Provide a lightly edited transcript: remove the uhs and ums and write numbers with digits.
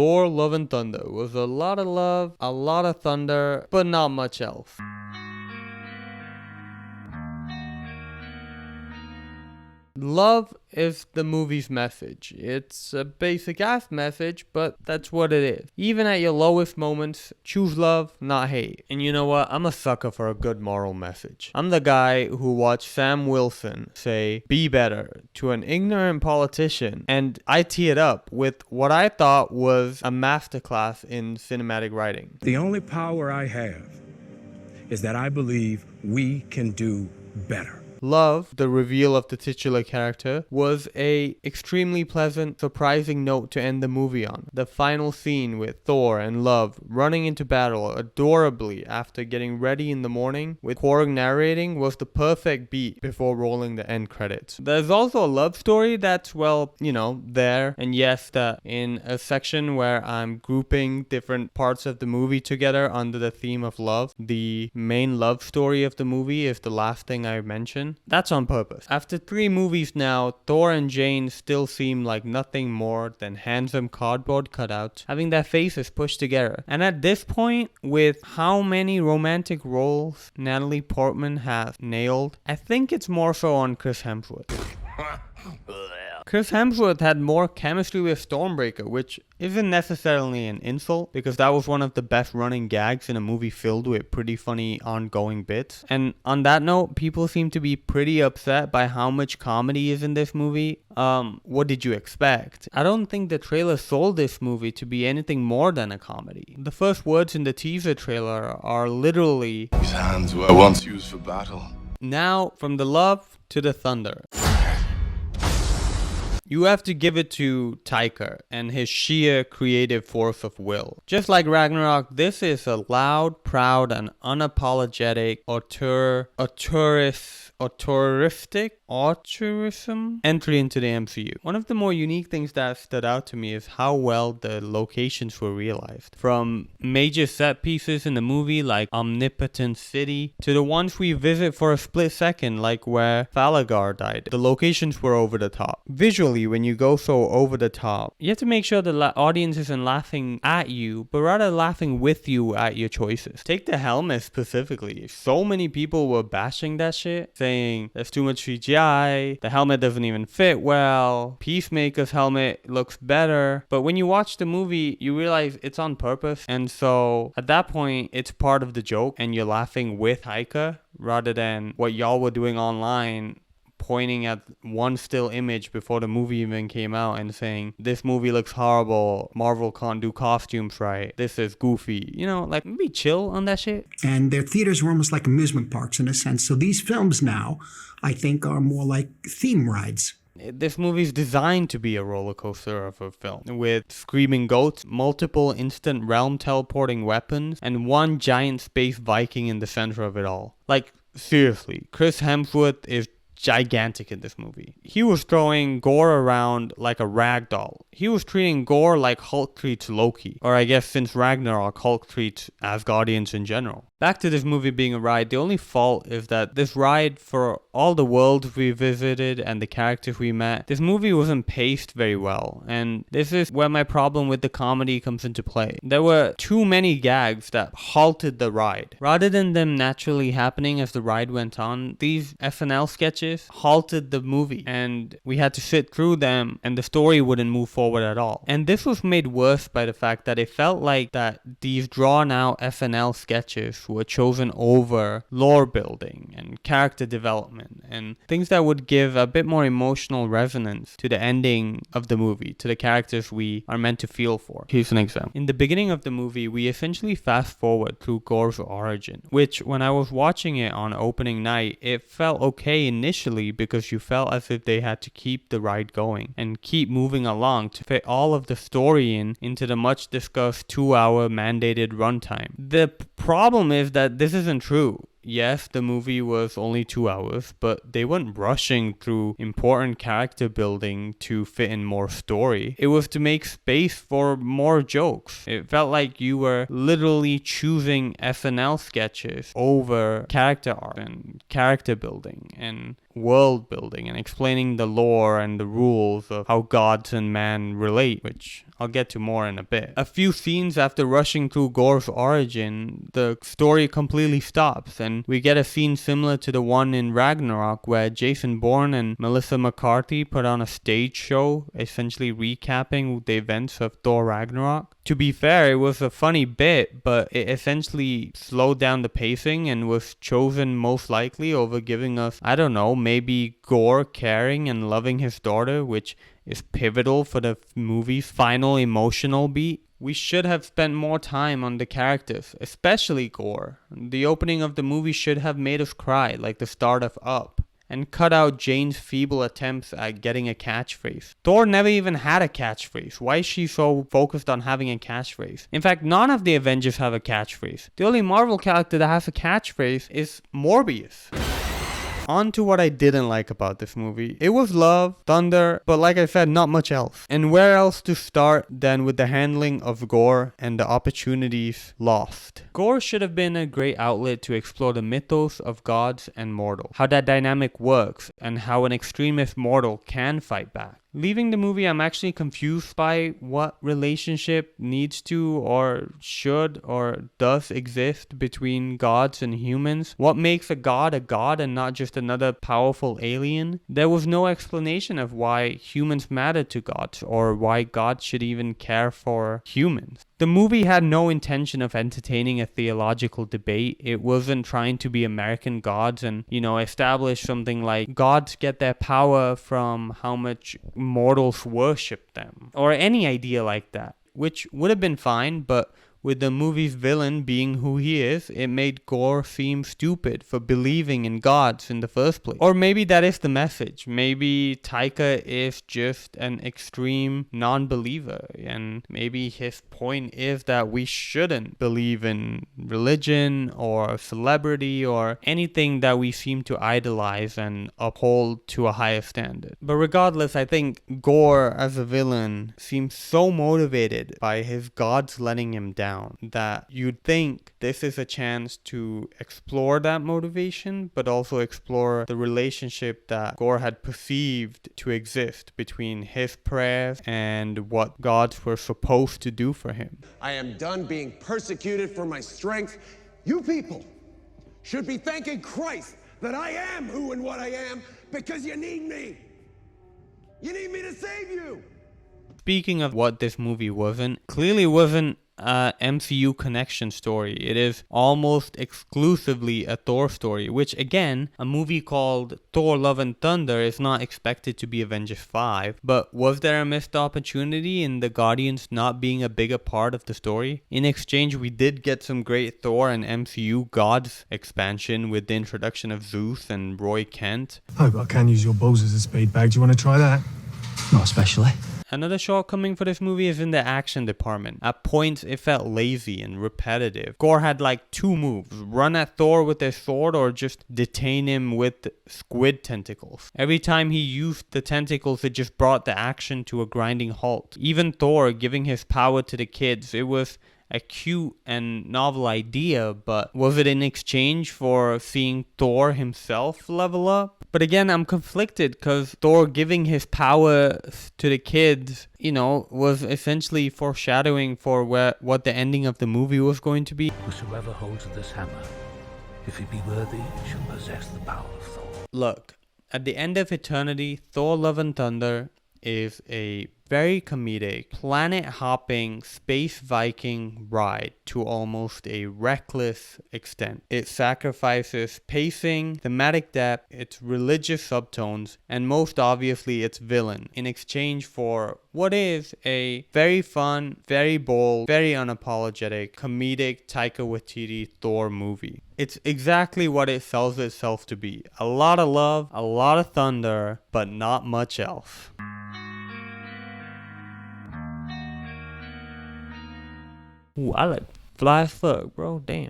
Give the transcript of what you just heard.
Thor Love and Thunder was a lot of love, a lot of thunder, but not much else. Love is the movie's message. It's a basic ass message, but that's what it is. Even at your lowest moments, choose love, not hate. And you know what? I'm a sucker for a good moral message. I'm the guy who watched Sam Wilson say, "Be better," to an ignorant politician, and I tee it up with what I thought was a masterclass in cinematic writing. The only power I have is that I believe we can do better. Love, the reveal of the titular character, was a extremely pleasant, surprising note to end the movie on. The final scene with Thor and Love running into battle adorably after getting ready in the morning with Korg narrating was the perfect beat before rolling the end credits. There's also a love story that's, well, there. And yes, that in a section where I'm grouping different parts of the movie together under the theme of love, the main love story of the movie is the last thing I mentioned. That's on purpose. After 3 movies now, Thor and Jane still seem like nothing more than handsome cardboard cutouts, having their faces pushed together. And at this point, with how many romantic roles Natalie Portman has nailed, I think it's more so on Chris Hemsworth. Chris Hemsworth had more chemistry with Stormbreaker, which isn't necessarily an insult, because that was one of the best running gags in a movie filled with pretty funny ongoing bits. And on that note, people seem to be pretty upset by how much comedy is in this movie. What did you expect? I don't think the trailer sold this movie to be anything more than a comedy. The first words in the teaser trailer are literally, "These hands were once used for battle." Now, from the love to the thunder. You have to give it to Taika and his sheer creative force of will. Just like Ragnarok, this is a loud, proud, and unapologetic auteurism entry into the MCU. One of the more unique things that stood out to me is how well the locations were realized. From major set pieces in the movie like Omnipotent City to the ones we visit for a split second like where Falagar died. The locations were over the top. Visually, when you go so over the top, you have to make sure the audience isn't laughing at you, but rather laughing with you at your choices. Take the helmet specifically. So many people were bashing that shit, saying there's too much CGI, the helmet doesn't even fit well, Peacemaker's helmet looks better. But when you watch the movie, you realize it's on purpose. And so at that point, it's part of the joke and you're laughing with Taika rather than what y'all were doing online, pointing at one still image before the movie even came out and saying, "This movie looks horrible, Marvel can't do costumes right, this is goofy." Maybe chill on that shit. And their theaters were almost like amusement parks in a sense. So these films now, I think, are more like theme rides. This movie's designed to be a roller coaster of a film, with screaming goats, multiple instant realm teleporting weapons, and one giant space Viking in the center of it all. Like, seriously, Chris Hemsworth is gigantic in this movie. He was throwing Gore around like a rag doll. He was treating Gore like Hulk treats Loki. Or I guess since Ragnarok, Hulk treats Asgardians in general. Back to this movie being a ride, the only fault is that this ride, for all the worlds we visited and the characters we met, this movie wasn't paced very well. And this is where my problem with the comedy comes into play. There were too many gags that halted the ride. Rather than them naturally happening as the ride went on, these SNL sketches halted the movie. And we had to sit through them and the story wouldn't move forward at all. And this was made worse by the fact that it felt like that these drawn out SNL sketches were chosen over lore building and character development and things that would give a bit more emotional resonance to the ending of the movie, to the characters we are meant to feel for. Here's an example. In the beginning of the movie, we essentially fast forward through Gore's origin, which when I was watching it on opening night, it felt okay initially because you felt as if they had to keep the ride going and keep moving along to fit all of the story into the much discussed 2-hour mandated runtime. The problem is that this isn't true. Yes, the movie was only 2 hours, but they weren't rushing through important character building to fit in more story. It was to make space for more jokes. It felt like you were literally choosing SNL sketches over character art and character building. And world building and explaining the lore and the rules of how gods and man relate, which I'll get to more in a bit. A few scenes after rushing through Gore's origin, the story completely stops, and we get a scene similar to the one in Ragnarok where Jason Bourne and Melissa McCarthy put on a stage show, essentially recapping the events of Thor Ragnarok. To be fair, it was a funny bit, but it essentially slowed down the pacing and was chosen most likely over giving us, I don't know, maybe Gore caring and loving his daughter, which is pivotal for the movie's final emotional beat. We should have spent more time on the characters, especially Gore. The opening of the movie should have made us cry, like the start of Up, and cut out Jane's feeble attempts at getting a catchphrase. Thor never even had a catchphrase. Why is she so focused on having a catchphrase? In fact, none of the Avengers have a catchphrase. The only Marvel character that has a catchphrase is Morbius. On to what I didn't like about this movie. It was love, thunder, but like I said, not much else. And where else to start than with the handling of Gore and the opportunities lost. Gore should have been a great outlet to explore the mythos of gods and mortals, how that dynamic works, and how an extremist mortal can fight back. Leaving the movie, I'm actually confused by what relationship needs to or should or does exist between gods and humans. What makes a god and not just another powerful alien? There was no explanation of why humans matter to gods or why gods should even care for humans. The movie had no intention of entertaining a theological debate. It wasn't trying to be American Gods and, establish something like gods get their power from how much mortals worship them, or any idea like that, which would have been fine, but with the movie's villain being who he is, it made Gore seem stupid for believing in gods in the first place. Or maybe that is the message. Maybe Taika is just an extreme non-believer, and maybe his point is that we shouldn't believe in religion or celebrity or anything that we seem to idolize and uphold to a higher standard. But regardless, I think Gore as a villain seems so motivated by his gods letting him down that you'd think this is a chance to explore that motivation, but also explore the relationship that Gore had perceived to exist between his prayers and what gods were supposed to do for him. I am done being persecuted for my strength. You people should be thanking Christ that I am who and what I am, because you need me. You need me to save you. Speaking of what this movie clearly wasn't MCU connection story. It is almost exclusively a Thor story, which again, a movie called Thor Love and Thunder is not expected to be Avengers 5, but was there a missed opportunity in the Guardians not being a bigger part of the story? In exchange, we did get some great Thor and MCU gods expansion with the introduction of Zeus and Roy Kent. Oh, but I can use your balls as a speed bag. Do you want to try that? Not especially. Another shortcoming for this movie is in the action department. At points, it felt lazy and repetitive. Gore had like two moves: run at Thor with his sword or just detain him with squid tentacles. Every time he used the tentacles, it just brought the action to a grinding halt. Even Thor giving his power to the kids, it was a cute and novel idea, but was it in exchange for seeing Thor himself level up? But again, I'm conflicted because Thor giving his power to the kids, was essentially foreshadowing for what the ending of the movie was going to be. Whosoever holds this hammer, if he be worthy, shall possess the power of Thor. Look, at the end of eternity, Thor Love and Thunder is a very comedic, planet-hopping, space Viking ride to almost a reckless extent. It sacrifices pacing, thematic depth, its religious subtones, and most obviously its villain in exchange for what is a very fun, very bold, very unapologetic, comedic Taika Waititi Thor movie. It's exactly what it sells itself to be. A lot of love, a lot of thunder, but not much else. Ooh, I like fly as fuck, bro. Damn.